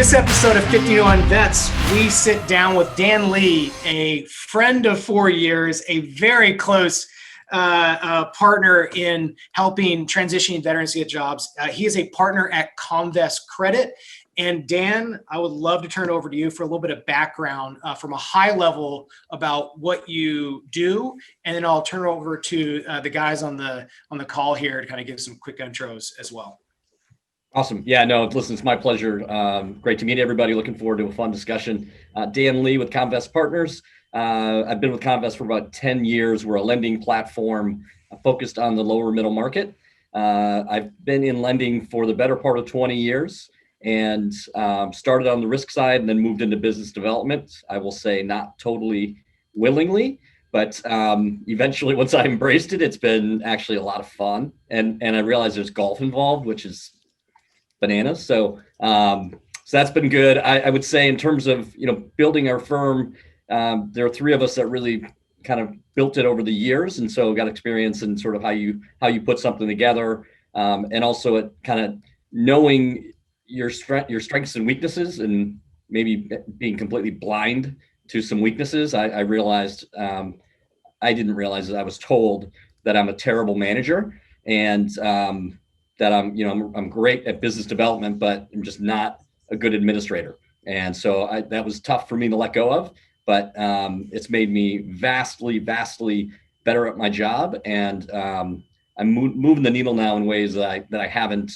this episode of 51 Vets, we sit down with Dan Lee, a friend of 4 years, a very close partner in helping transitioning veterans get jobs. He is a partner at Comvest Credit. And Dan, I would love to turn it over to you for a little bit of background from a high level about what you do, and then I'll turn it over to the guys on the call here to kind of give some quick intros as well. Awesome. Yeah, no, listen, it's my pleasure. Great to meet everybody. Looking forward to a fun discussion. Dan Lee with Comvest Partners. I've been with Comvest for about 10 years. We're a lending platform focused on the lower middle market. I've been in lending for the better part of 20 years and started on the risk side and then moved into business development. I will say not totally willingly, but eventually once I embraced it, it's been actually a lot of fun. And I realized there's golf involved, which is bananas. So that's been good. I would say in terms of, building our firm, there are three of us that really kind of built it over the years. And so got experience in sort of how you put something together. And also at kind of knowing your strengths and weaknesses, and maybe being completely blind to some weaknesses. I realized, I didn't realize that I was told that I'm a terrible manager, and that I'm great at business development, but I'm just not a good administrator. And so that was tough for me to let go of, but it's made me vastly better at my job. And I'm moving the needle now in ways that I haven't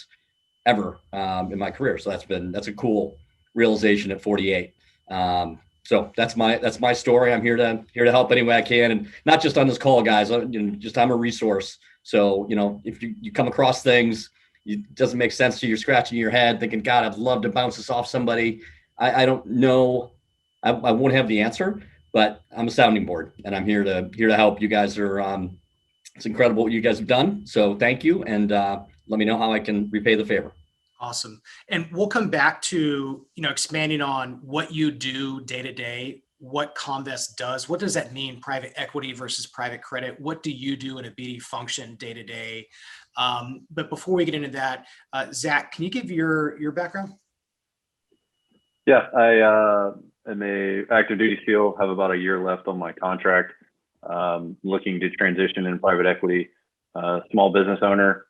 ever in my career. So that's a cool realization at 48. So that's my story. I'm here to help any way I can, and not just on this call, guys. I'm a resource. So, if you come across things, it doesn't make sense to you, you're scratching your head thinking, God, I'd love to bounce this off somebody. I don't know. I won't have the answer, but I'm a sounding board, and I'm here to help. You guys are, it's incredible what you guys have done. So thank you. And let me know how I can repay the favor. Awesome. And we'll come back to, expanding on what you do day to day, what Comvest does. What does that mean, private equity versus private credit? What do you do in a BD function day to day? But before we get into that, Zach, can you give your background? Yeah, I am a active duty SEAL, have about a year left on my contract. Looking to transition in private equity, small business owner,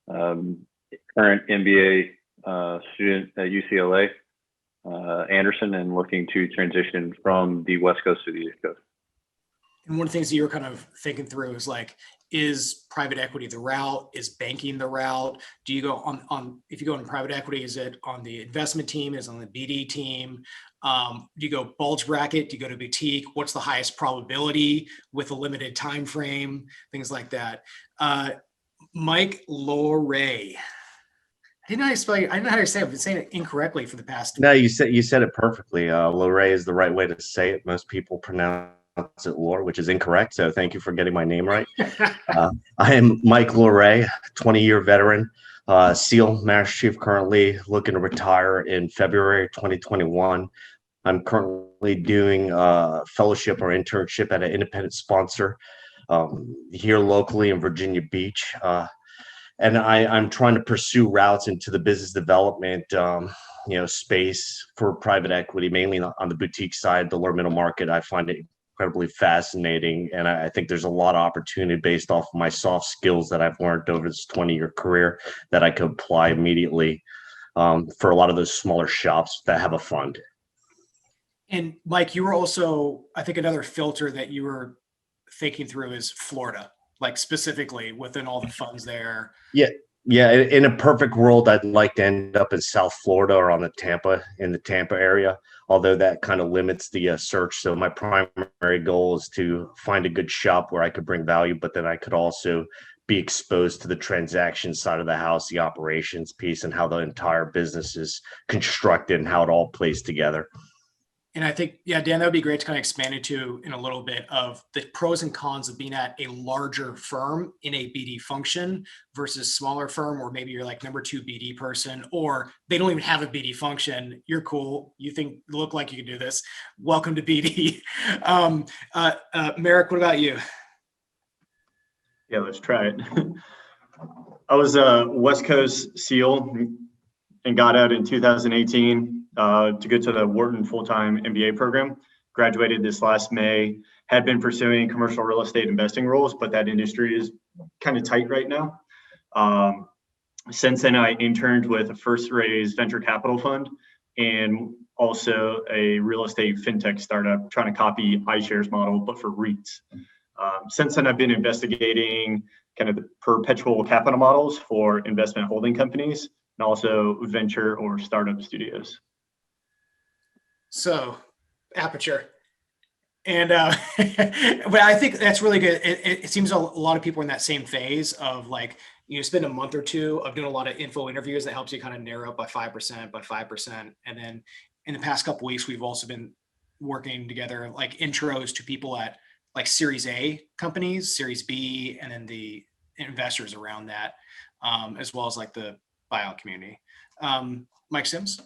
current MBA student at UCLA, Anderson, and looking to transition from the West Coast to the East Coast. And one of the things that you were kind of thinking through is private equity the route? Is banking the route? Do you go on if you go in private equity, is it on the investment team? Is it on the BD team? Do you go bulge bracket? Do you go to boutique? What's the highest probability with a limited time frame? Things like that. Mike Loray. I didn't know how to spell it. I don't know how to say it. I've been saying it incorrectly for the past. No, you said it perfectly. Loray is the right way to say it. Most people pronounce it Lore, which is incorrect. So thank you for getting my name right. I am Mike Loray, 20-year veteran, SEAL Master Chief, currently looking to retire in February 2021. I'm currently doing a fellowship or internship at an independent sponsor here locally in Virginia Beach. And I'm trying to pursue routes into the business development, space for private equity, mainly on the boutique side, the lower middle market. I find it incredibly fascinating, and I think there's a lot of opportunity based off of my soft skills that I've learned over this 20-year career that I could apply immediately for a lot of those smaller shops that have a fund. And Mike, you were also, I think, another filter that you were thinking through is Florida. Like specifically within all the funds there. Yeah. In a perfect world, I'd like to end up in South Florida or in the Tampa area, although that kind of limits the search. So my primary goal is to find a good shop where I could bring value, but then I could also be exposed to the transaction side of the house, the operations piece, and how the entire business is constructed and how it all plays together. And I think, Dan, that would be great to kind of expand into in a little bit of the pros and cons of being at a larger firm in a BD function versus smaller firm, or maybe you're like number 2 BD person, or they don't even have a BD function. You're cool. You look like you can do this. Welcome to BD. Merrick, what about you? Yeah, let's try it. I was a West Coast SEAL and got out in 2018. to go to the Wharton full-time MBA program. Graduated this last May, had been pursuing commercial real estate investing roles, but that industry is kind of tight right now. Since then, I interned with a first raised venture capital fund and also a real estate fintech startup trying to copy iShares model, but for REITs. Since then, I've been investigating kind of the perpetual capital models for investment holding companies and also venture or startup studios. So, Aperture. And but I think that's really good. It seems a lot of people are in that same phase of like, you spend a month or two of doing a lot of info interviews that helps you kind of narrow up by 5%. And then in the past couple of weeks, we've also been working together like intros to people at like Series A companies, Series B, and then the investors around that, as well as like the buyout community. Mike Sims.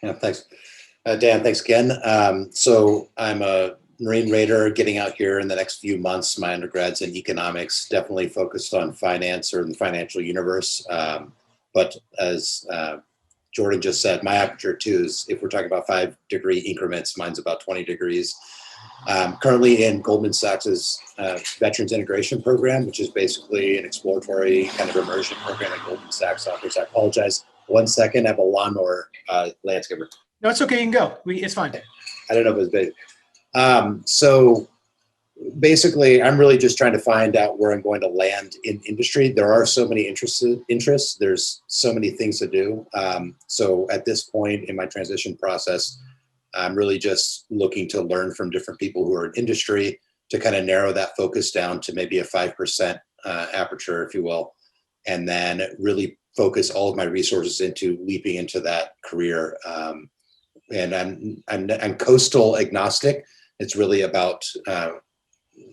Yeah, thanks. Dan, thanks again. So I'm a Marine Raider getting out here in the next few months. My undergrad's in economics, definitely focused on finance or in the financial universe. But as Jordan just said, my aperture too is, if we're talking about 5-degree increments, mine's about 20 degrees. Currently in Goldman Sachs's Veterans Integration Program, which is basically an exploratory kind of immersion program that Goldman Sachs offers. I apologize. 1 second, I have a lawnmower landscaper. No, it's okay. You can go. It's fine. I don't know if it was big. So basically, I'm really just trying to find out where I'm going to land in industry. There are so many interests. There's so many things to do. So at this point in my transition process, I'm really just looking to learn from different people who are in industry to kind of narrow that focus down to maybe a 5% aperture, if you will, and then really focus all of my resources into leaping into that career. And I'm coastal agnostic. It's really about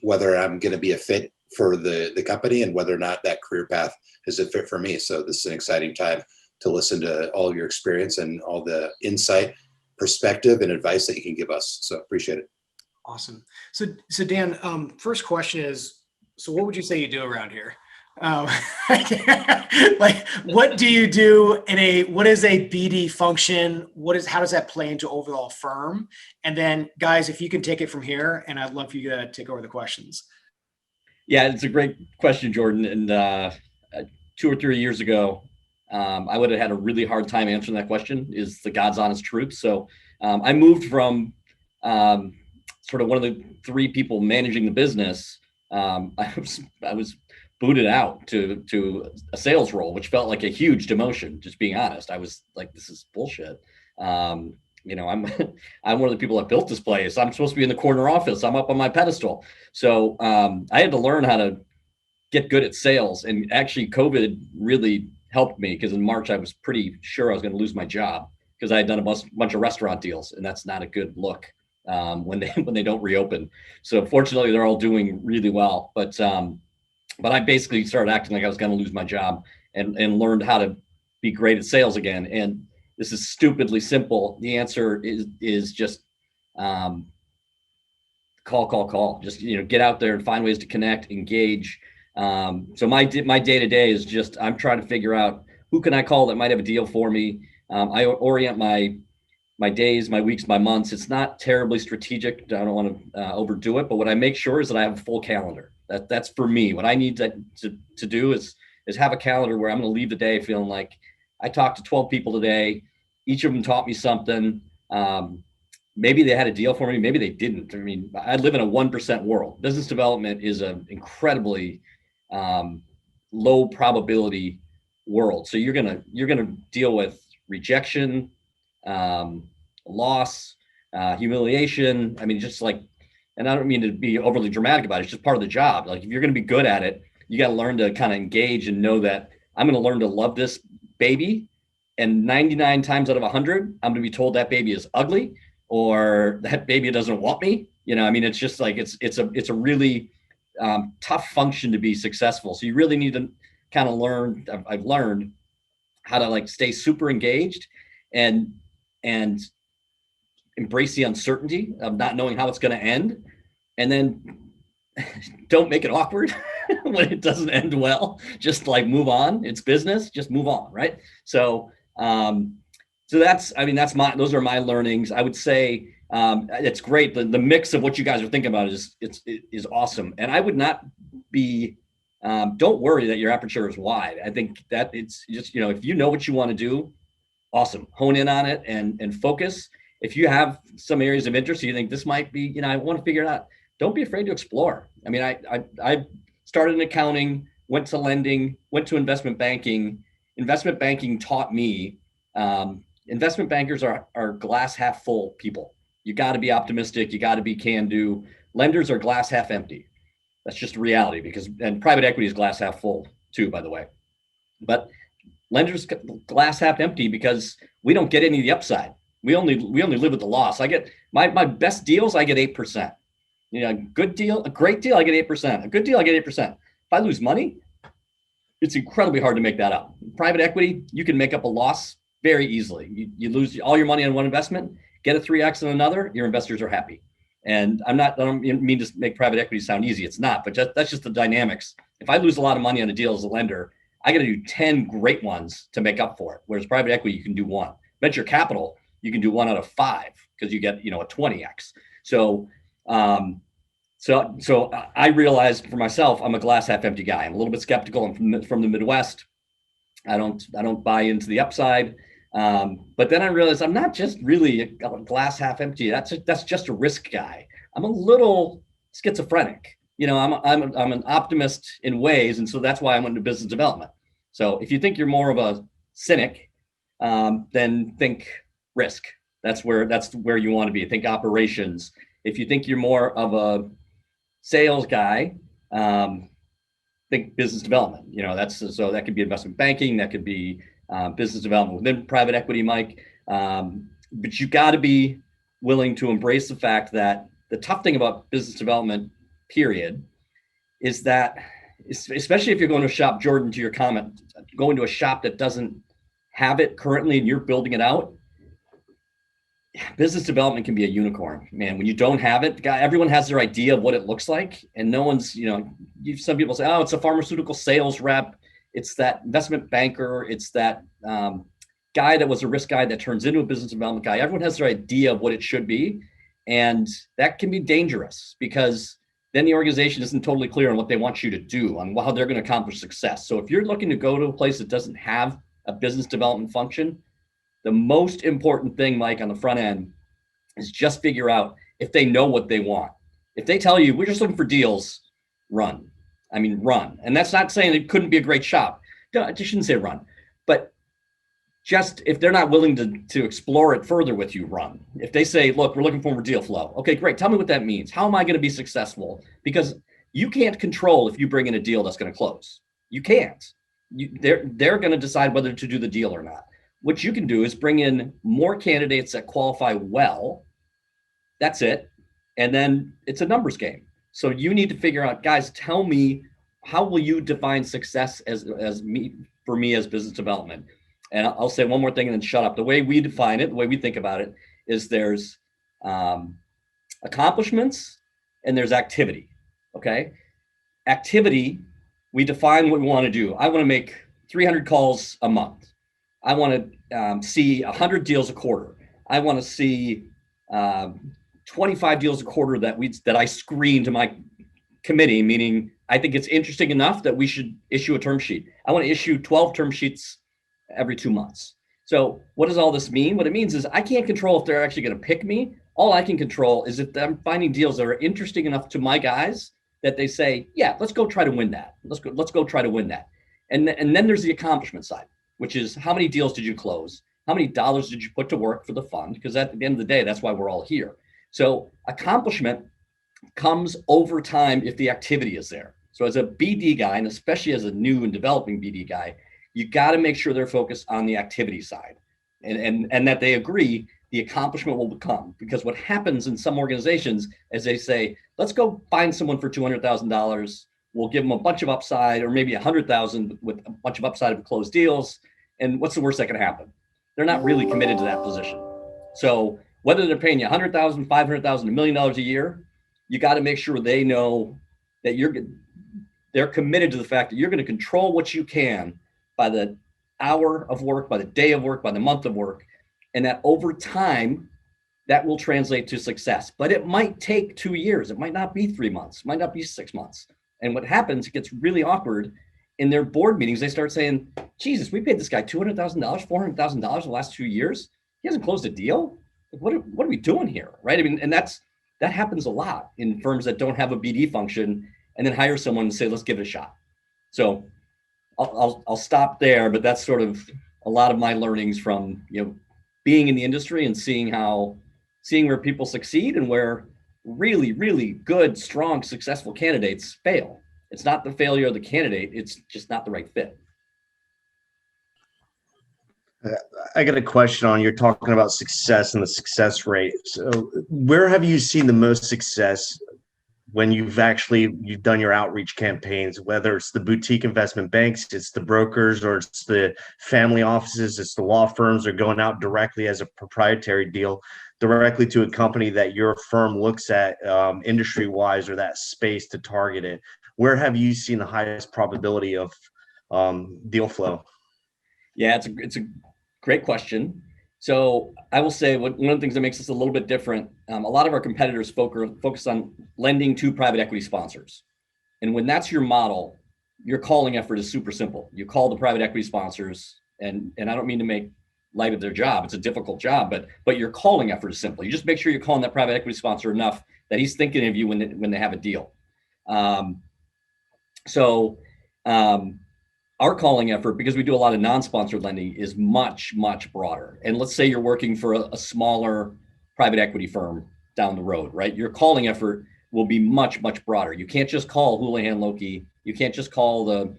whether I'm going to be a fit for the company and whether or not that career path is a fit for me. So this is an exciting time to listen to all of your experience and all the insight, perspective, and advice that you can give us. So appreciate it. Awesome. So Dan, first question is, so what would you say you do around here? Like, what do you do what is a BD function? How does that play into overall firm? And then guys, if you can take it from here, and I'd love for you to take over the questions. Yeah, it's a great question, Jordan. And 2 or 3 years ago, I would have had a really hard time answering that question, is the God's honest truth. So I moved from sort of one of the 3 people managing the business. I was booted out to a sales role, which felt like a huge demotion, just being honest. I was like, this is bullshit. I'm one of the people that built this place. I'm supposed to be in the corner office. I'm up on my pedestal. So I had to learn how to get good at sales. And actually COVID really helped me, because in March, I was pretty sure I was going to lose my job because I had done a bunch of restaurant deals, and that's not a good look when they don't reopen. So fortunately, they're all doing really well. But I basically started acting like I was going to lose my job and learned how to be great at sales again. And this is stupidly simple. The answer is just call. Just, get out there and find ways to connect, engage. So my day-to-day is just, I'm trying to figure out who can I call that might have a deal for me. I orient my days, my weeks, my months. It's not terribly strategic. I don't want to overdo it, but what I make sure is that I have a full calendar. That's for me. What I need to do is have a calendar where I'm going to leave the day feeling like I talked to 12 people today. Each of them taught me something. Maybe they had a deal for me. Maybe they didn't. I mean, I live in a 1% world. Business development is an incredibly low probability world. So you're gonna deal with rejection, loss, humiliation. I mean, just like, and I don't mean to be overly dramatic about it. It's just part of the job. Like, if you're going to be good at it, you got to learn to kind of engage and know that I'm going to learn to love this baby. And 99 times out of 100, I'm going to be told that baby is ugly, or that baby doesn't want me. I mean, it's just like, it's a really tough function to be successful. So you really need to kind of learn. I've learned how to like stay super engaged and embrace the uncertainty of not knowing how it's going to end, and then don't make it awkward when it doesn't end well. Just like move on. It's business. Just move on, right? So So those are my learnings. I would say it's great. The mix of what you guys are thinking about is awesome. And I would not be, don't worry that your aperture is wide. I think that it's just, if you know what you want to do, awesome. Hone in on it and focus. If you have some areas of interest, you think this might be, I want to figure it out. Don't be afraid to explore. I mean, I started in accounting, went to lending, went to investment banking. Investment banking taught me, investment bankers are glass half full people. You got to be optimistic. You got to be can do. Lenders are glass half empty. That's just a reality and private equity is glass half full too, by the way. But lenders glass half empty because we don't get any of the upside. We only live with the loss. I get my best deals, I get 8%. A good deal, a great deal, I get 8%. A good deal, I get 8%. If I lose money, it's incredibly hard to make that up. Private equity, you can make up a loss very easily. You lose all your money on one investment, get a 3x on another, your investors are happy. And I don't mean to make private equity sound easy. It's not, but that's just the dynamics. If I lose a lot of money on a deal as a lender, I got to do 10 great ones to make up for it. Whereas private equity, you can do one. Venture capital, you can do 1 out of 5 because you get, a 20x. So I realized for myself, I'm a glass half empty guy. I'm a little bit skeptical. I'm from the Midwest. I don't buy into the upside. But then I realized I'm not just really a glass half empty. That's just a risk guy. I'm a little schizophrenic. I'm an optimist in ways, and so that's why I went into business development. So if you think you're more of a cynic, then think risk. That's where you want to be. Think operations. If you think you're more of a sales guy, think business development. So that could be investment banking, that could be business development within private equity, Mike. But you got to be willing to embrace the fact that the tough thing about business development, period, is that, especially if you're going to a shop, Jordan, to your comment, going to a shop that doesn't have it currently and you're building it out, business development can be a unicorn, man. When you don't have it, everyone has their idea of what it looks like, and no one's, some people say, oh, it's a pharmaceutical sales rep, it's that investment banker, it's that guy that was a risk guy that turns into a business development guy. Everyone has their idea of what it should be, and that can be dangerous because then the organization isn't totally clear on what they want you to do, on how they're going to accomplish success. So if you're looking to go to a place that doesn't have a business development function, the most important thing, Mike, on the front end is just figure out if they know what they want. If they tell you, we're just looking for deals, run. I mean, run. And that's not saying it couldn't be a great shop. No, I just shouldn't say run. But just if they're not willing to explore it further with you, run. If they say, look, we're looking for more deal flow. Okay, great. Tell me what that means. How am I going to be successful? Because you can't control if you bring in a deal that's going to close. You can't. They're going to decide whether to do the deal or not. What you can do is bring in more candidates that qualify well. That's it. And then it's a numbers game. So you need to figure out, guys, tell me, how will you define success for me as business development? And I'll say one more thing and then shut up. The way we define it, the way we think about it, is there's accomplishments and there's activity. Okay. Activity, we define what we want to do. I want to make 300 calls a month. I want to see 100 deals a quarter. I want to see 25 deals a quarter that I screen to my committee, meaning I think it's interesting enough that we should issue a term sheet. I want to issue 12 term sheets every 2 months. So what does all this mean? What it means is I can't control if they're actually going to pick me. All I can control is if I'm finding deals that are interesting enough to my guys that they say, yeah, let's go try to win that. Let's go try to win that. And then there's the accomplishment side, which is how many deals did you close? How many dollars did you put to work for the fund? Because at the end of the day, that's why we're all here. So accomplishment comes over time if the activity is there. So as a BD guy, and especially as a new and developing BD guy, you got to make sure they're focused on the activity side and that they agree the accomplishment will come. Because what happens in some organizations is they say, let's go find someone for $200,000. We'll give them a bunch of upside, or maybe 100,000 with a bunch of upside of closed deals. And what's the worst that can happen? They're not really committed to that position. So whether they're paying you $100,000, $500,000, $1 million a year, you got to make sure they know that they're committed to the fact that you're going to control what you can by the hour of work, by the day of work, by the month of work, and that over time, that will translate to success. But it might take 2 years. It might not be 3 months, it might not be 6 months. And what happens, it gets really awkward in their board meetings. They start saying, Jesus, we paid this guy $200,000, $400,000 in the last 2 years. He hasn't closed a deal. What are we doing here, right? I mean, and that happens a lot in firms that don't have a BD function and then hire someone and say, let's give it a shot. So I'll stop there, but that's sort of a lot of my learnings from, being in the industry and seeing where people succeed and where really, really good, strong, successful candidates fail. It's not the failure of the candidate, it's just not the right fit. I got a question on, you're talking about success and the success rate. So where have you seen the most success when you've done your outreach campaigns, whether it's the boutique investment banks, it's the brokers, or it's the family offices, it's the law firms, or going out directly as a proprietary deal directly to a company that your firm looks at industry wise, or that space to target it? Where have you seen the highest probability of deal flow? Yeah, it's a great question. So I will say one of the things that makes us a little bit different, a lot of our competitors focus on lending to private equity sponsors. And when that's your model, your calling effort is super simple. You call the private equity sponsors, and I don't mean to make light of their job. It's a difficult job, but your calling effort is simple. You just make sure you're calling that private equity sponsor enough that he's thinking of you when they have a deal. Our calling effort, because we do a lot of non-sponsored lending, is much, much broader. And let's say you're working for a smaller private equity firm down the road, right? Your calling effort will be much, much broader. You can't just call Houlihan Lokey. You can't just call the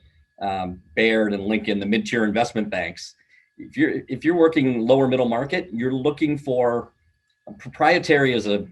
Baird and Lincoln, the mid-tier investment banks. If you're working lower middle market, you're looking for proprietary is a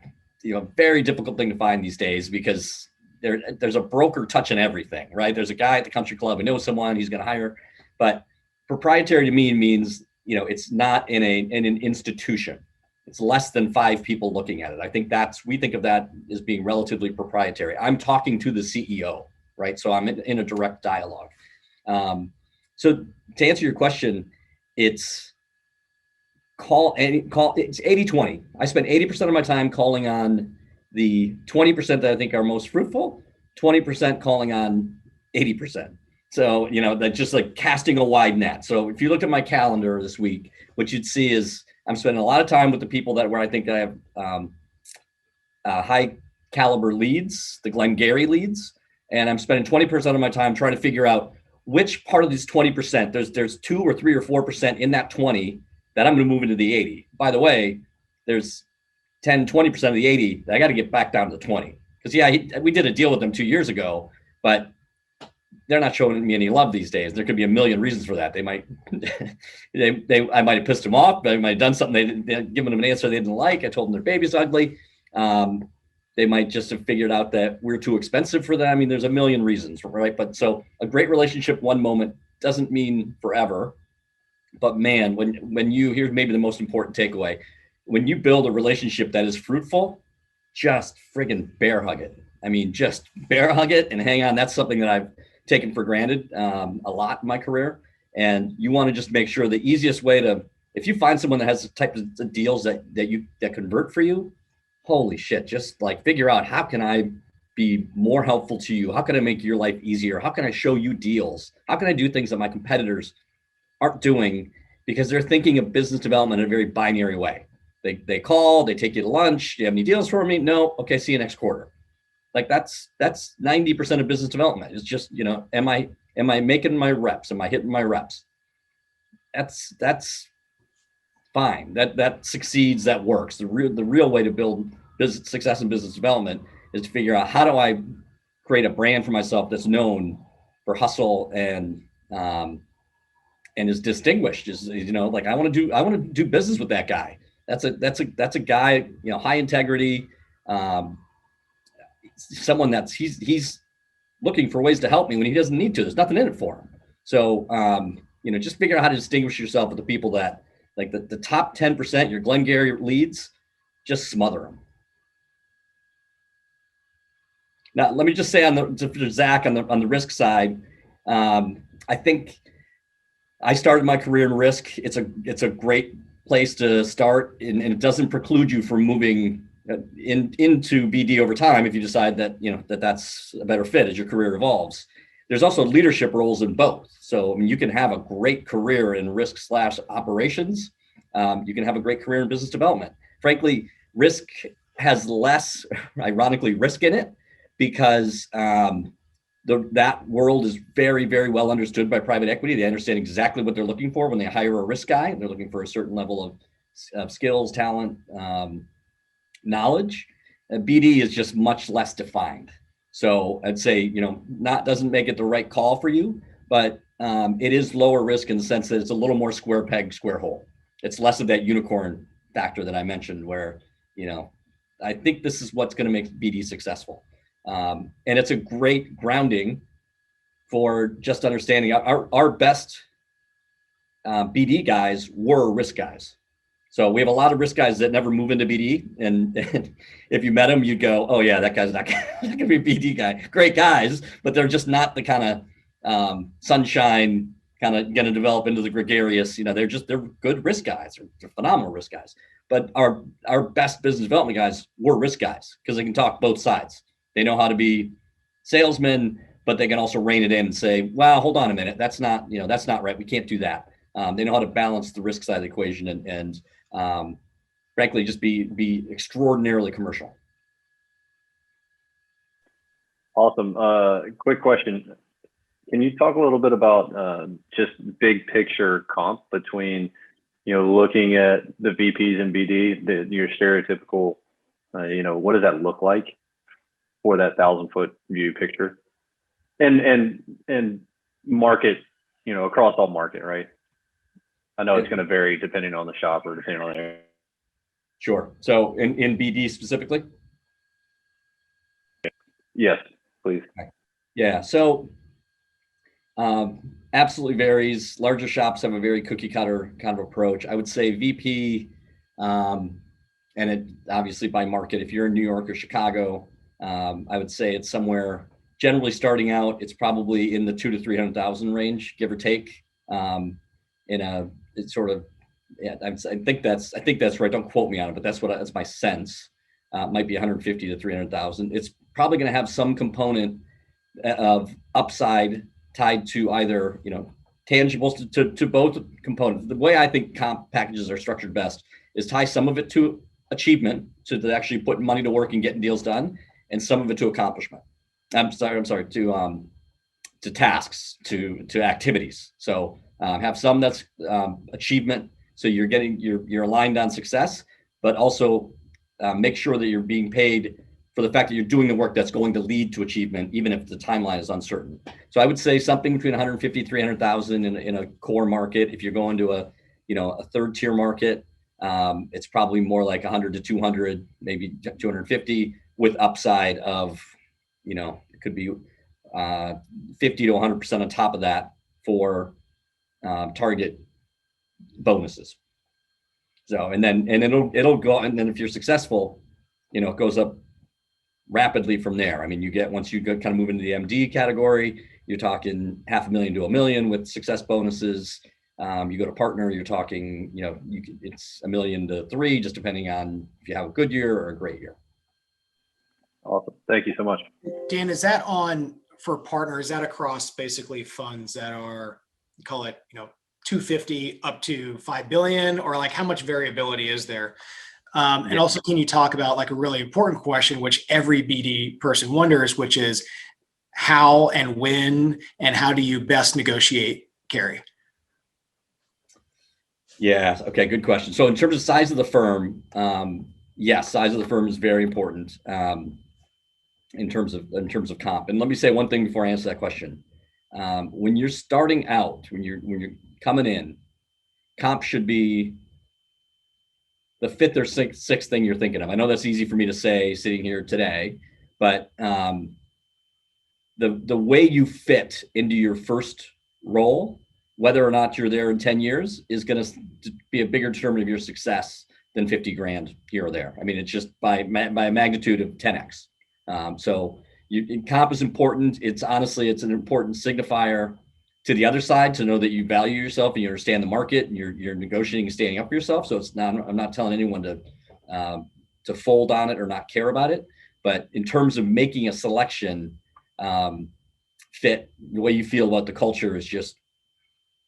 very difficult thing to find these days, because there's a broker touching everything, right? There's a guy at the country club who knows someone he's going to hire, but proprietary to me means, it's not in an institution. It's less than 5 people looking at it. I think we think of that as being relatively proprietary. I'm talking to the CEO, right? So I'm in a direct dialogue. So to answer your question, it's 80-20. I spend 80% of my time calling on the 20% that I think are most fruitful, 20% calling on 80%. So, that's just like casting a wide net. So if you looked at my calendar this week, what you'd see is I'm spending a lot of time with the people where I think I have high caliber leads, the Glengarry leads, and I'm spending 20% of my time trying to figure out which part of these 20%, there's 2 or 3 or 4% in that 20 that I'm going to move into the 80. By the way, there's 10, 20% of the 80 that I got to get back down to 20. Because we did a deal with them 2 years ago, but they're not showing me any love these days. There could be a million reasons for that. They might, I might have pissed them off, but I might have done something. They given them an answer they didn't like. I told them their baby's ugly. They might just have figured out that we're too expensive for them. I mean, there's a million reasons, right? But so a great relationship one moment doesn't mean forever. But man, here's maybe the most important takeaway. When you build a relationship that is fruitful, just friggin' bear hug it. I mean, just bear hug it and hang on. That's something that I've taken for granted a lot in my career. And you want to just make sure the easiest way if you find someone that has the type of deals that convert for you, holy shit, just like figure out, how can I be more helpful to you? How can I make your life easier? How can I show you deals? How can I do things that my competitors aren't doing, because they're thinking of business development in a very binary way. They call, they take you to lunch. Do you have any deals for me? No. Okay, see you next quarter. Like that's 90% of business development. It's just, am I making my reps? Am I hitting my reps? That's fine. That succeeds. That works. The real way to build business success in business development is to figure out, how do I create a brand for myself that's known for hustle and is distinguished. Like I want to do business with that guy. That's a guy, high integrity, someone he's looking for ways to help me when he doesn't need to. There's nothing in it for him. So, just figure out how to distinguish yourself with the people that, like the top 10%, your Glengarry leads, just smother them. Now, let me just say for Zach on the risk side, I think I started my career in risk. It's a great place to start, and it doesn't preclude you from moving into BD over time if you decide that that's a better fit as your career evolves. There's also leadership roles in both. So I mean, you can have a great career in risk/operations. You can have a great career in business development. Frankly, risk has less, ironically, risk in it because that world is very, very well understood by private equity. They understand exactly what they're looking for when they hire a risk guy. They're looking for a certain level of skills, talent, knowledge. BD is just much less defined. So I'd say, doesn't make it the right call for you, but it is lower risk in the sense that it's a little more square peg, square hole. It's less of that unicorn factor that I mentioned where, I think this is what's going to make BD successful. And it's a great grounding for just understanding our best BD guys were risk guys. So we have a lot of risk guys that never move into BD. And if you met them, you'd go, oh yeah, that guy's not going to be a BD guy. Great guys, but they're just not the kind of sunshine kind of going to develop into the gregarious, they're good risk guys. They're phenomenal risk guys. But our best business development guys were risk guys because they can talk both sides. They know how to be salesmen, but they can also rein it in and say, wow, hold on a minute. That's not right. We can't do that. They know how to balance the risk side of the equation and frankly, just be extraordinarily commercial. Awesome. Quick question. Can you talk a little bit about just big picture comp between, looking at the VPs and BD, your stereotypical, what does that look like for that 1,000-foot view picture, and market, across all market, right? I know it's going to vary depending on the shop or depending on the area. Sure. So in BD specifically? Yes, please. Yeah. So absolutely varies. Larger shops have a very cookie cutter kind of approach. I would say VP, and it obviously by market. If you're in New York or Chicago, I would say it's somewhere generally starting out. It's probably in the 200,000 to 300,000 range, give or take. It's sort of, yeah. I think that's right. Don't quote me on it, but that's my sense. It might be 150 to 300,000. It's probably going to have some component of upside tied to either, tangibles to both components. The way I think comp packages are structured best is tie some of it to achievement, to actually putting money to work and getting deals done, and some of it to accomplishment. I'm sorry, to tasks, to activities. So have some that's achievement. So you're aligned on success, but also make sure that you're being paid for the fact that you're doing the work that's going to lead to achievement, even if the timeline is uncertain. So I would say something between 150, 300,000 in a core market. If you're going to a third tier market, it's probably more like 100 to 200, maybe 250 with upside of, it could be 50 to 100% on top of that for target bonuses. So, and then it'll go, and then if you're successful, it goes up rapidly from there. I mean, once you kind of move into the MD category, you're talking $500,000 to $1 million with success bonuses. You go to partner, you're talking, it's $1 million to $3 million, just depending on if you have a good year or a great year. Awesome. Thank you so much. Dan, is that for partner? Is that across basically funds that are, call it, 250 up to 5 billion, or like how much variability is there? And also, can you talk about like a really important question, which every BD person wonders, which is how and when and how do you best negotiate carry? Yeah. Okay. Good question. So in terms of size of the firm, yes, size of the firm is very important in terms of comp. And let me say one thing before I answer that question. When you're starting out, when you're coming in, comp should be the fifth or sixth thing you're thinking of. I know that's easy for me to say sitting here today, but the way you fit into your first role, whether or not you're there in 10 years, is going to be a bigger determinant of your success than 50 grand here or there. I mean, it's just by a magnitude of 10x. So comp is important. It's honestly, it's an important signifier to the other side to know that you value yourself and you understand the market and you're negotiating and standing up for yourself. So it's not, I'm not telling anyone to fold on it or not care about it. But in terms of making a selection fit, the way you feel about the culture is just,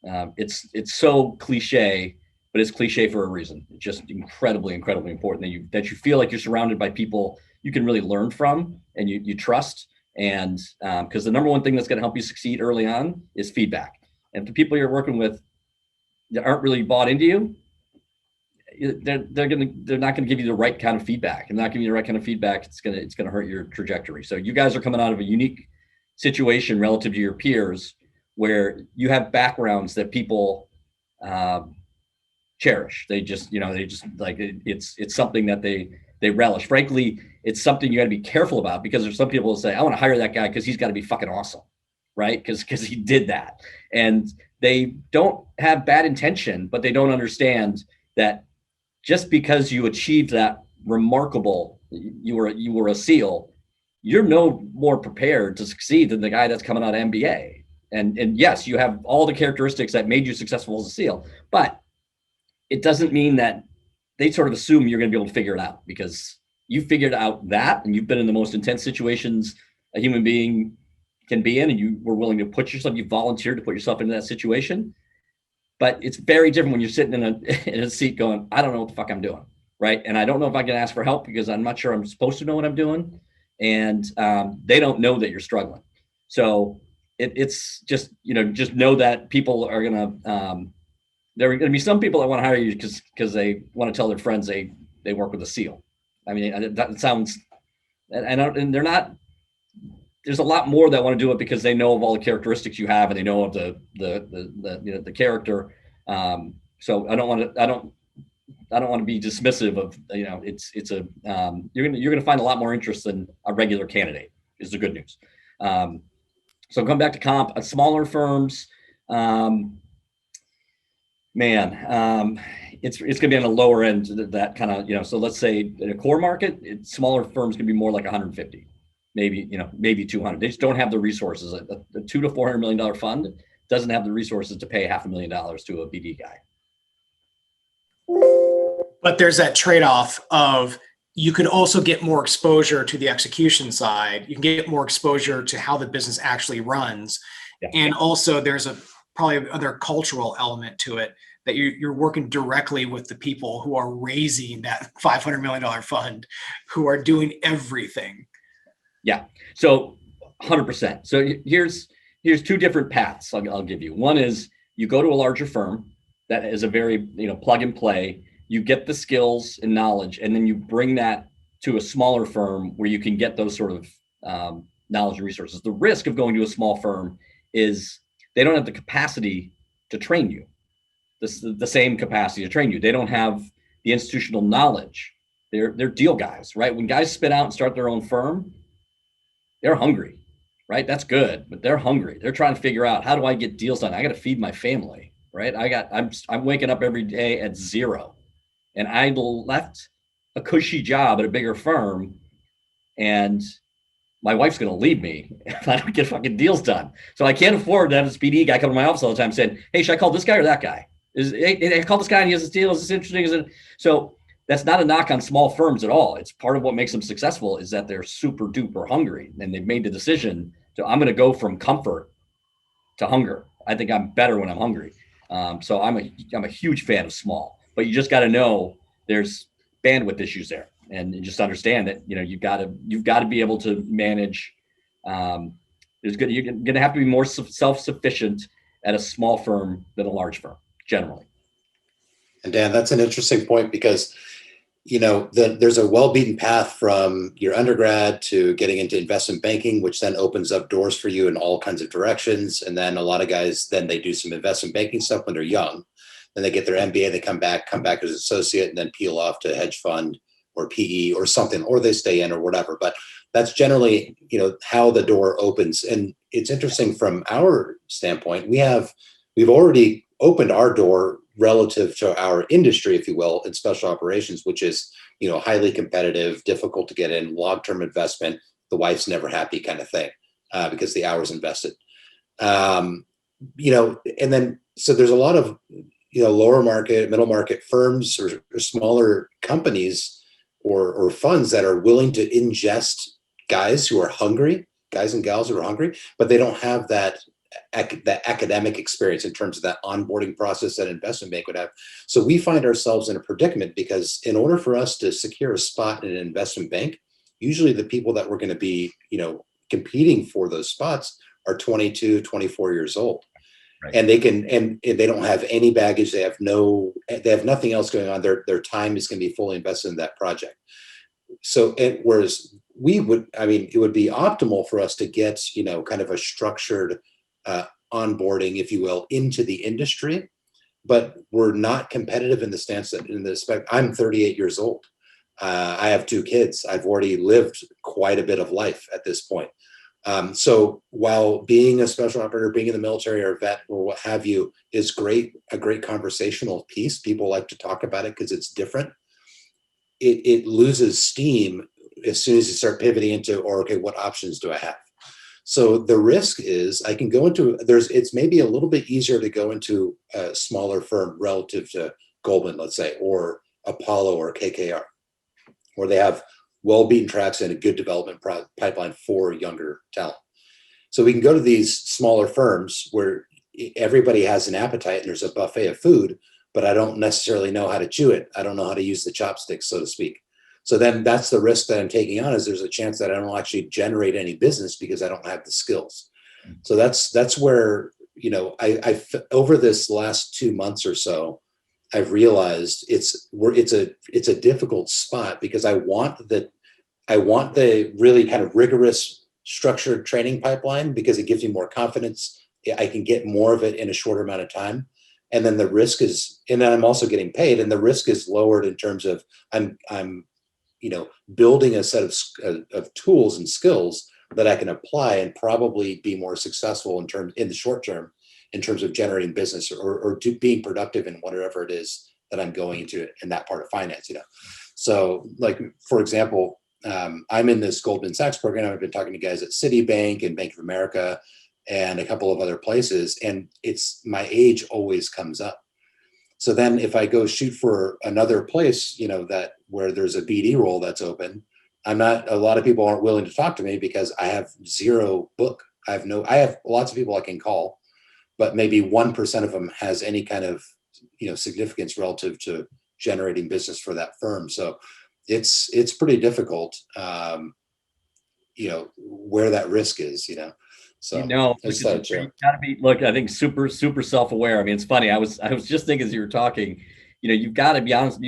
it's so cliche, but it's cliche for a reason. It's just incredibly, incredibly important that you feel like you're surrounded by people you can really learn from and you trust. And because the number one thing that's going to help you succeed early on is feedback. And if the people you're working with that aren't really bought into you, they're not going to give you the right kind of feedback. And not giving you the right kind of feedback, it's going to hurt your trajectory. So you guys are coming out of a unique situation relative to your peers, where you have backgrounds that people cherish. They just like it's something that they relish. Frankly, it's something you got to be careful about, because there's some people who say, I want to hire that guy because he's got to be fucking awesome, right? Because he did that. And they don't have bad intention, but they don't understand that just because you achieved that remarkable, you were a SEAL, you're no more prepared to succeed than the guy that's coming out of MBA. And yes, you have all the characteristics that made you successful as a SEAL, but it doesn't mean that they sort of assume you're going to be able to figure it out, because you figured out that, and you've been in the most intense situations a human being can be in, and you were willing to put yourself, you volunteered to put yourself into that situation. But it's very different when you're sitting in a seat going, I don't know what the fuck I'm doing, right? And I don't know if I can ask for help because I'm not sure I'm supposed to know what I'm doing. And they don't know that you're struggling. So it's just, just know that people are going to, there are going to be some people that want to hire you because they want to tell their friends they work with a SEAL. I mean, that sounds, and they're not, there's a lot more that want to do it because they know of all the characteristics you have and they know of the character. So I don't want to be dismissive of, you're going to find a lot more interest than a regular candidate is the good news. So come back to comp, smaller firms, it's going to be on the lower end, that kind of, so let's say in a core market, smaller firms can be more like 150, maybe 200. They just don't have the resources. A $200 to $400 million fund doesn't have the resources to pay $500,000 to a BD guy. But there's that trade-off of, you could also get more exposure to the execution side. You can get more exposure to how the business actually runs. Yeah. And also there's probably other cultural element to it, that you're working directly with the people who are raising that $500 million fund, who are doing everything. Yeah. So 100%. So here's two different paths I'll give you. One is you go to a larger firm that is a very, plug and play. You get the skills and knowledge, and then you bring that to a smaller firm where you can get those sort of knowledge and resources. The risk of going to a small firm is they don't have the capacity to train you, the same capacity to train you. They don't have the institutional knowledge. They're deal guys, right? When guys spin out and start their own firm, they're hungry, right? That's good, but they're hungry. They're trying to figure out, how do I get deals done? I got to feed my family, right? I'm waking up every day at zero. And I left a cushy job at a bigger firm, and my wife's going to leave me if I don't get fucking deals done. So I can't afford to have this BD guy come to my office all the time saying, hey, should I call this guy or that guy? I call this guy and he has this deal. Is this interesting? So that's not a knock on small firms at all. It's part of what makes them successful, is that they're super duper hungry, and they've made the decision to, I'm going to go from comfort to hunger. I think I'm better when I'm hungry. So I'm a huge fan of small. But you just got to know there's bandwidth issues there, and just understand that you've got to be able to manage. You're going to have to be more self-sufficient at a small firm than a large firm generally. And Dan, that's an interesting point, because there's a well-beaten path from your undergrad to getting into investment banking, which then opens up doors for you in all kinds of directions. And then a lot of guys, then they do some investment banking stuff when they're young. Then they get their MBA, they come back as associate, and then peel off to hedge fund or PE or something, or they stay in or whatever. But that's generally, how the door opens. And it's interesting from our standpoint, we've already opened our door relative to our industry, if you will, in special operations, which is, highly competitive, difficult to get in, long-term investment, the wife's never happy kind of thing, because the hours invested. and then, so there's a lot of, lower market, middle market firms or smaller companies or funds that are willing to ingest guys who are hungry, guys and gals who are hungry, but they don't have that academic experience in terms of that onboarding process that investment bank would have. So we find ourselves in a predicament because in order for us to secure a spot in an investment bank, usually the people that we're going to be, competing for those spots are 22, 24 years old. Right. And they don't have any baggage. They have nothing else going on. Their time is going to be fully invested in that project. So, whereas it would be optimal for us to get, kind of a structured onboarding, if you will, into the industry, but we're not competitive in the stance that I'm 38 years old. I have 2 kids. I've already lived quite a bit of life at this point. So while being a special operator, being in the military or a vet or what have you is a great conversational piece. People like to talk about it because it's different. It loses steam as soon as you start pivoting into, okay, what options do I have? So the risk is I can go into, it's maybe a little bit easier to go into a smaller firm relative to Goldman, let's say, or Apollo or KKR, where they have well-beaten tracks and a good development pipeline for younger talent. So we can go to these smaller firms where everybody has an appetite and there's a buffet of food, but I don't necessarily know how to chew it. I don't know how to use the chopsticks, so to speak. So then that's the risk that I'm taking on, is there's a chance that I don't actually generate any business because I don't have the skills. So that's where, I over this last 2 months or so, I've realized it's a difficult spot because I want the really kind of rigorous structured training pipeline because it gives me more confidence. I can get more of it in a shorter amount of time. And then the risk is, and then I'm also getting paid, and the risk is lowered in terms of I'm building a set of tools and skills that I can apply and probably be more successful in the short term in terms of generating business or being productive in whatever it is that I'm going into in that part of finance, So like, for example, I'm in this Goldman Sachs program. I've been talking to guys at Citibank and Bank of America and a couple of other places, and it's my age always comes up. So then if I go shoot for another place, that where there's a BD role that's open, a lot of people aren't willing to talk to me because I have zero book. I have lots of people I can call, but maybe 1% of them has any kind of, significance relative to generating business for that firm. So it's pretty difficult, where that risk is, So which is, you gotta be, look, I think super self-aware. I mean, it's funny. I was just thinking as you were talking, you've got to be honest.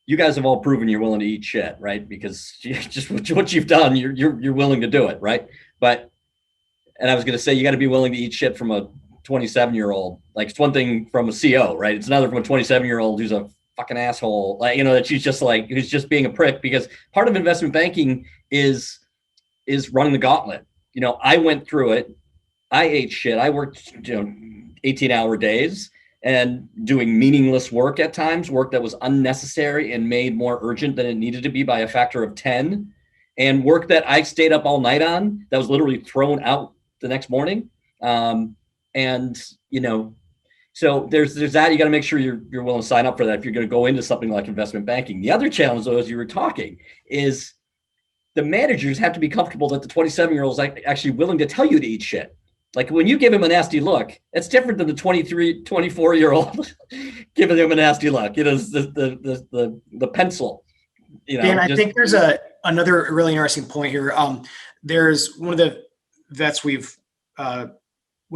You guys have all proven you're willing to eat shit, right? Because just what you've done, you're willing to do it, right? And I was going to say, you got to be willing to eat shit from a 27-year-old. Like, it's one thing from a CO, right? It's another from a 27-year-old who's a fucking asshole. Like, that she's just like, who's just being a prick, because part of investment banking is running the gauntlet. I went through it. I ate shit. I worked, 18-hour days and doing meaningless work at times, work that was unnecessary and made more urgent than it needed to be by a factor of 10, and work that I stayed up all night on that was literally thrown out the next morning. So there's that. You got to make sure you're willing to sign up for that if you're going to go into something like investment banking. The other challenge, though, as you were talking, is the managers have to be comfortable that the 27-year-old is actually willing to tell you to eat shit. Like, when you give him a nasty look, it's different than the 23, 24-year-old giving him a nasty look. The pencil. Dan, I think there's another really interesting point here. There's one of the vets we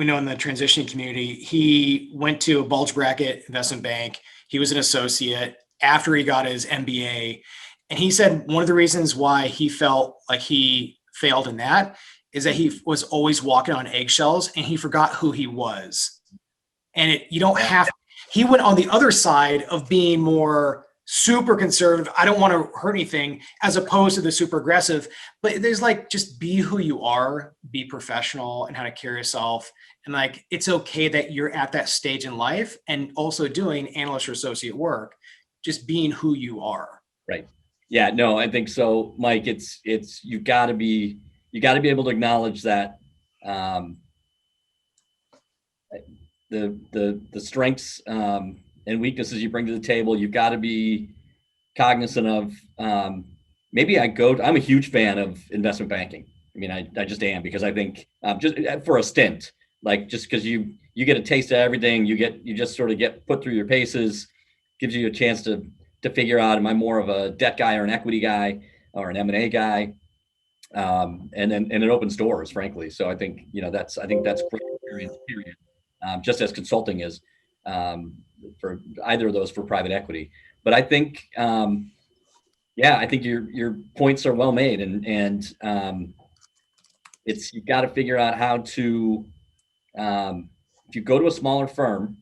know in the transitioning community. He went to a bulge bracket investment bank. He was an associate after he got his MBA. And he said one of the reasons why he felt like he failed in that is that he was always walking on eggshells and he forgot who he was. And he went on the other side of being more super conservative. I don't want to hurt anything, as opposed to the super aggressive. But there's just be who you are, be professional, and how to carry yourself. And it's okay that you're at that stage in life and also doing analyst or associate work, just being who you are. Right. Yeah, no, I think so, Mike. It's you got to be able to acknowledge that. the strengths and weaknesses you bring to the table. You've got to be cognizant of. Maybe I'm a huge fan of investment banking. I mean, I just am, because I think just for a stint, like, just because you get a taste of everything, you just sort of get put through your paces, gives you a chance to figure out, am I more of a debt guy or an equity guy or an M&A guy? And it opens doors, frankly. So I think, that's great experience, period. Just as consulting is for either of those for private equity. But I think, I think your points are well made, and you've got to figure out how to. If you go to a smaller firm,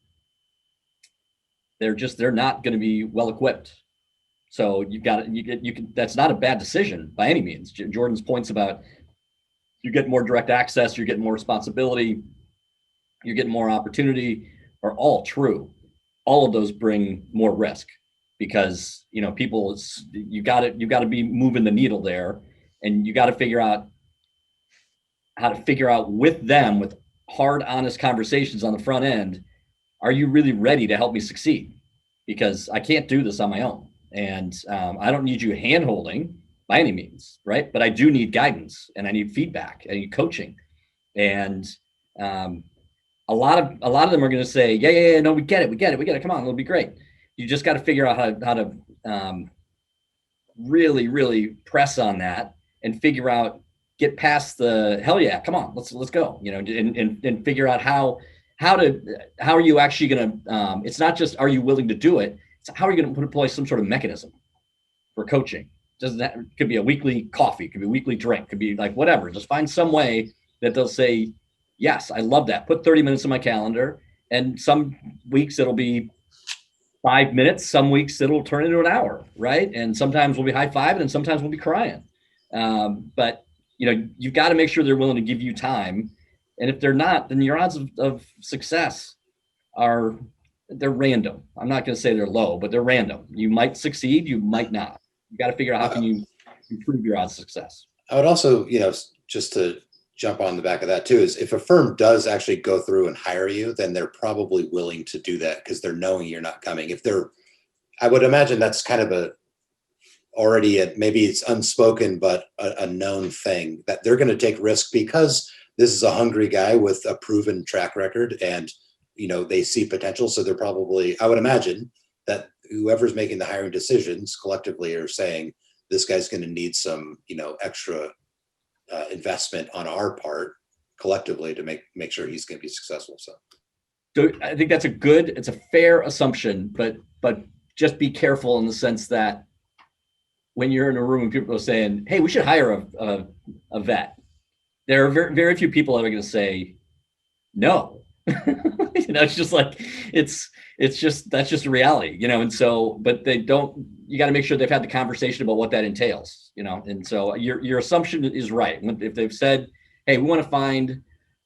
they're not going to be well equipped. So you can. That's not a bad decision by any means. Jordan's points about you get more direct access, you're getting more responsibility, you're getting more opportunity, are all true. All of those bring more risk, because people, you got to be moving the needle there, and you got to figure out how to figure out with them, with hard, honest conversations on the front end, are you really ready to help me succeed? Because I can't do this on my own, and I don't need you hand-holding by any means, right? But I do need guidance, and I need feedback, I need coaching, and a lot of them are going to say, yeah, no, we get it. Come on, it'll be great. You just got to figure out how to really, really press on that and figure out, get past the hell yeah, come on, let's go, and figure out how are you actually going to, it's not just, are you willing to do it? It's how are you going to put in place some sort of mechanism for coaching? It could be a weekly coffee, could be a weekly drink, could be like whatever. Just find some way that they'll say, yes, I love that. Put 30 minutes on my calendar, and some weeks it'll be 5 minutes. Some weeks it'll turn into an hour, right? And sometimes we'll be high-fiving, and sometimes we'll be crying. But you've got to make sure they're willing to give you time. And if they're not, then your odds of success they're random. I'm not going to say they're low, but they're random. You might succeed, you might not. You got to figure out how can you improve your odds of success. I would also, just to jump on the back of that too, is if a firm does actually go through and hire you, then they're probably willing to do that because they're knowing you're not coming. I would imagine that's kind of maybe it's unspoken, but a known thing that they're going to take risk because this is a hungry guy with a proven track record, and they see potential. So they're probably, I would imagine that whoever's making the hiring decisions collectively are saying this guy's going to need some, extra investment on our part collectively to make sure he's going to be successful. So I think it's a fair assumption, but just be careful in the sense that when you're in a room and people are saying, hey, we should hire a vet, there are very, very few people that are going to say no. It's just like, that's just a reality, and so, but you got to make sure they've had the conversation about what that entails, and so your assumption is right. If they've said, hey, we want to find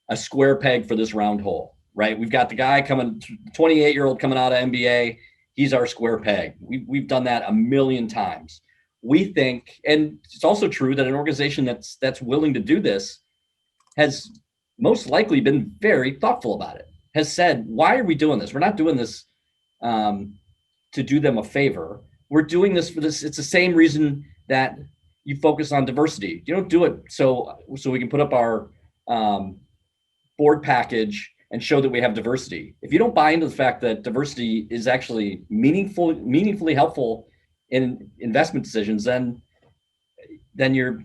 a square peg for this round hole, right? We've got the guy 28-year-old coming out of MBA. He's our square peg. We've done that a million times. We think, and it's also true that an organization that's willing to do this has most likely been very thoughtful about it, has said, why are we doing this? We're not doing this to do them a favor. We're doing this for this. It's the same reason that you focus on diversity. You don't do it so we can put up our board package and show that we have diversity. If you don't buy into the fact that diversity is actually meaningfully helpful in investment decisions, then you're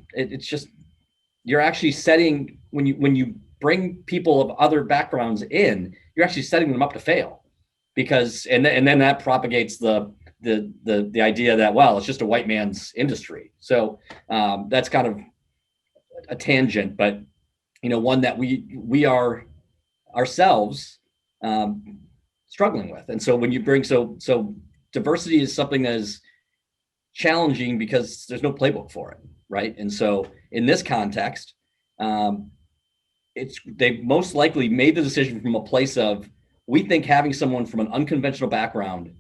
actually setting, when you bring people of other backgrounds in, you're actually setting them up to fail, because and then that propagates the idea that, well, it's just a white man's industry. So that's kind of a tangent, but one that we are ourselves struggling with. And so when you bring so diversity is something that is challenging because there's no playbook for it, right? And so in this context, they've most likely made the decision from a place of, we think having someone from an unconventional background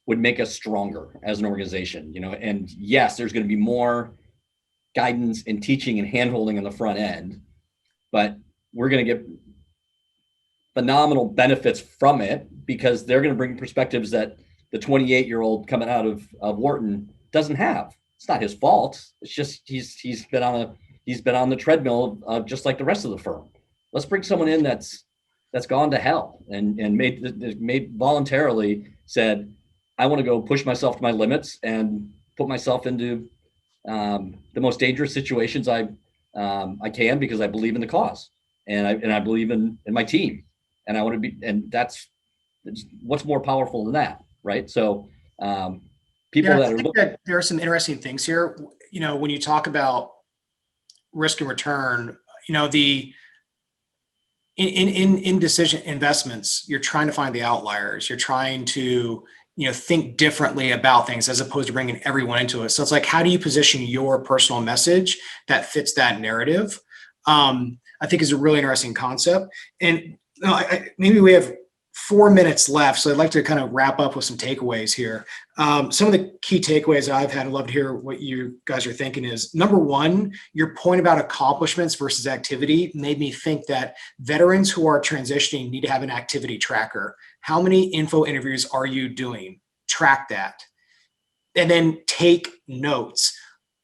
would make us stronger as an organization, and yes, there's going to be more guidance and teaching and handholding on the front end, but we're going to get phenomenal benefits from it, because they're going to bring perspectives that the 28-year-old coming out of Wharton doesn't have. It's not his fault. It's just he's been on the treadmill just like the rest of the firm. Let's bring someone in that's gone to hell and made voluntarily said, I want to go push myself to my limits and put myself into the most dangerous situations I can, because I believe in the cause and I believe in my team, and I want to be, and that's what's more powerful than that, right? So people Yeah, that I are think that there are some interesting things here. You know, when you talk about risk and return, you know, in decision investments, you're trying to find the outliers. You're trying to, you know, think differently about things as opposed to bringing everyone into it. So it's like, how do you position your personal message that fits that narrative? I think is a really interesting concept. And maybe we have 4 minutes left, so I'd like to kind of wrap up with some takeaways here. Some of the key takeaways I've had, I'd love to hear what you guys are thinking is, number one, your point about accomplishments versus activity made me think that veterans who are transitioning need to have an activity tracker. How many info interviews are you doing? Track that. And then take notes.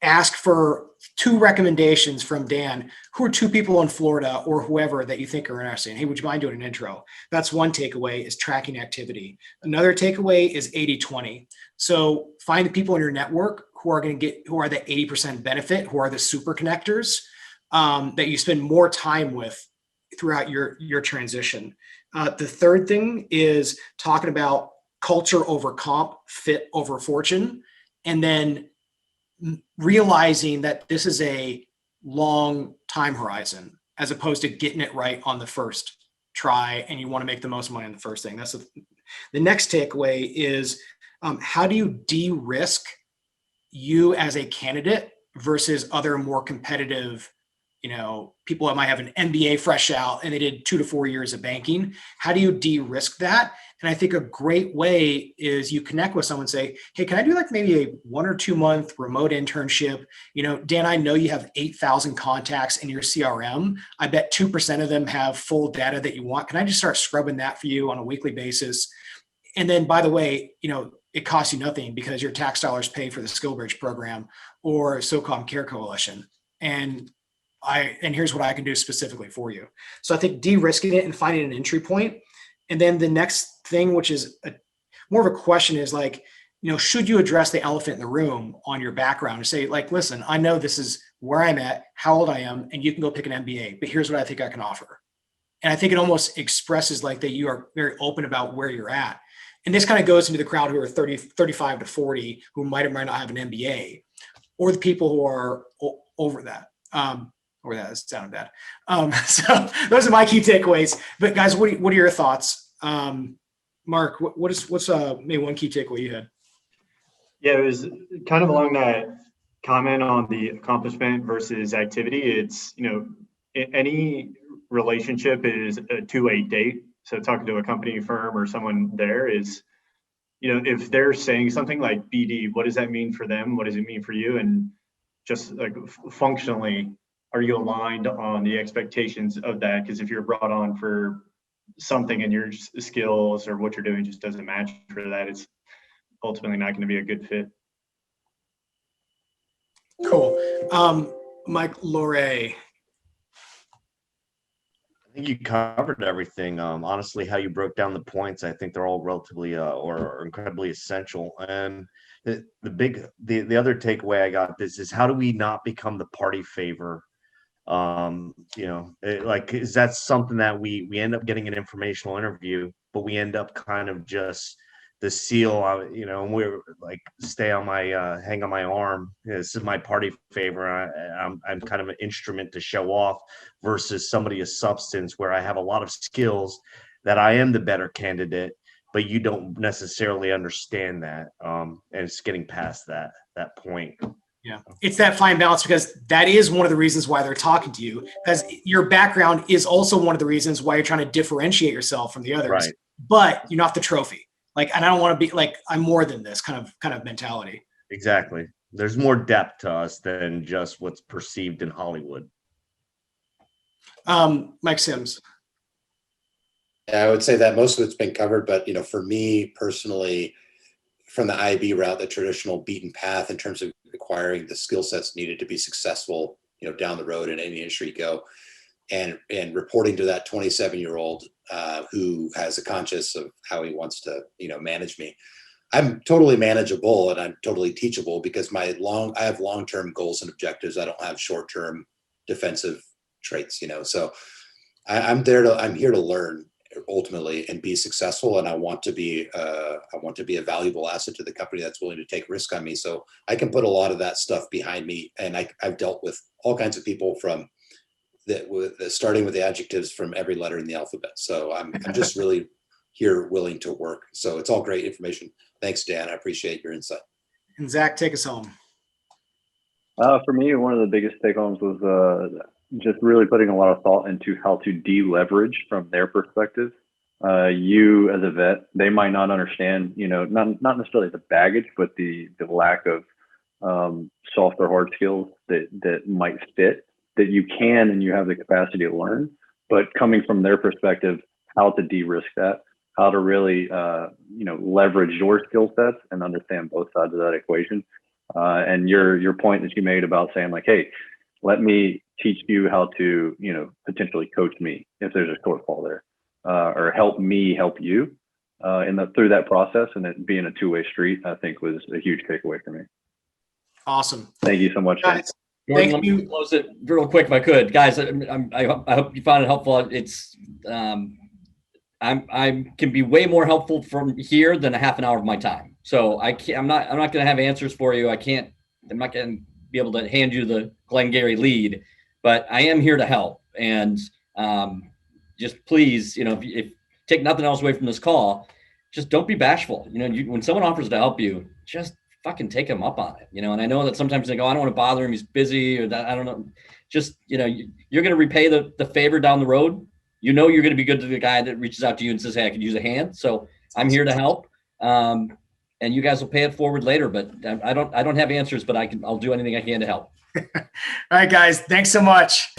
Ask for 2 recommendations from Dan. Who are 2 people in Florida or whoever that you think are interesting? Hey, would you mind doing an intro? That's one takeaway, is tracking activity. Another takeaway is 80-20. So find the people in your network who are the 80% benefit, who are the super connectors that you spend more time with throughout your transition. The third thing is talking about culture over comp, fit over fortune, and then realizing that this is a long time horizon as opposed to getting it right on the first try, and you want to make the most money on the first thing. The next takeaway is how do you de-risk you as a candidate versus other more competitive, you know, people that might have an MBA fresh out and they did 2 to 4 years of banking. How do you de-risk that? And I think a great way is you connect with someone and say, hey, can I do like maybe a 1 or 2 month remote internship? You know, Dan, I know you have 8,000 contacts in your CRM. I bet 2% of them have full data that you want. Can I just start scrubbing that for you on a weekly basis? And then, by the way, you know, it costs you nothing because your tax dollars pay for the SkillBridge program or SOCOM Care Coalition. And here's what I can do specifically for you. So I think de-risking it and finding an entry point. And then the next thing, which is more of a question, is like, you know, should you address the elephant in the room on your background and say, like, listen, I know this is where I'm at, how old I am, and you can go pick an MBA, but here's what I think I can offer. And I think it almost expresses like that you are very open about where you're at. And this kind of goes into the crowd who are 35 to 40, who might or might not have an MBA, or the people who are over that. Or that sounded bad. So those are my key takeaways. But guys, what are your thoughts? Mark, what's maybe one key takeaway you had? Yeah, it was kind of along that comment on the accomplishment versus activity. It's, you know, any relationship is a two-way date. So talking to a company, firm, or someone there is, you know, if they're saying something like BD, what does that mean for them? What does it mean for you? And just like functionally, are you aligned on the expectations of that? Because if you're brought on for something and your skills or what you're doing just doesn't match for that, it's ultimately not going to be a good fit. Cool. Mike Lorre. I think you covered everything. Honestly, how you broke down the points, I think they're all relatively or incredibly essential. And the other takeaway I got this is, how do we not become the party favor? You know, is that something that we end up getting an informational interview, but we end up kind of just the seal, you know, and we're like, hang on my arm. This is my party favor. I'm kind of an instrument to show off, versus somebody of substance where I have a lot of skills that I am the better candidate, but you don't necessarily understand that. And it's getting past that point. Yeah, it's that fine balance, because that is one of the reasons why they're talking to you, because your background is also one of the reasons why you're trying to differentiate yourself from the others. Right. But you're not the trophy. Like, and I don't want to be like, I'm more than this kind of mentality. Exactly. There's more depth to us than just what's perceived in Hollywood. Mike Sims. I would say that most of it's been covered, but for me personally, from the IB route, the traditional beaten path in terms of acquiring the skill sets needed to be successful, down the road in any industry you go, and reporting to that 27-year-old who has a conscience of how he wants to, manage me. I'm totally manageable and I'm totally teachable because I have long-term goals and objectives. I don't have short-term defensive traits, so I'm here to learn ultimately and be successful. And I want to be a valuable asset to the company that's willing to take risk on me. So I can put a lot of that stuff behind me. And I've dealt with all kinds of people from starting with the adjectives from every letter in the alphabet. So I'm just really here willing to work. So it's all great information. Thanks, Dan. I appreciate your insight. And Zach, take us home. For me, one of the biggest take homes was just really putting a lot of thought into how to deleverage from their perspective. You as a vet, they might not understand, not necessarily the baggage, but the lack of soft or hard skills that might fit, that you can and you have the capacity to learn. But coming from their perspective, how to de-risk that, how to really leverage your skill sets and understand both sides of that equation. And your point that you made about saying like, hey, let me teach you how to, potentially coach me if there's a shortfall there, or help me help you through that process, and it being a two-way street, I think was a huge takeaway for me. Awesome. Thank you so much, Dan. Jordan, Thank let you. me close it real quick if I could, guys. I hope you found it helpful. It's I can be way more helpful from here than a half an hour of my time. So I'm not going to have answers for you. I'm not going to be able to hand you the Glengarry lead, but I am here to help. And just please, if take nothing else away from this call, just don't be bashful. When someone offers to help you, just fucking take him up on it. And I know that sometimes they go, I don't want to bother him, he's busy, or that, I don't know. Just, you're going to repay the favor down the road. You're going to be good to the guy that reaches out to you and says, hey, I could use a hand. So I'm here to help. And you guys will pay it forward later, but I don't have answers, but I'll do anything I can to help. All right, guys. Thanks so much.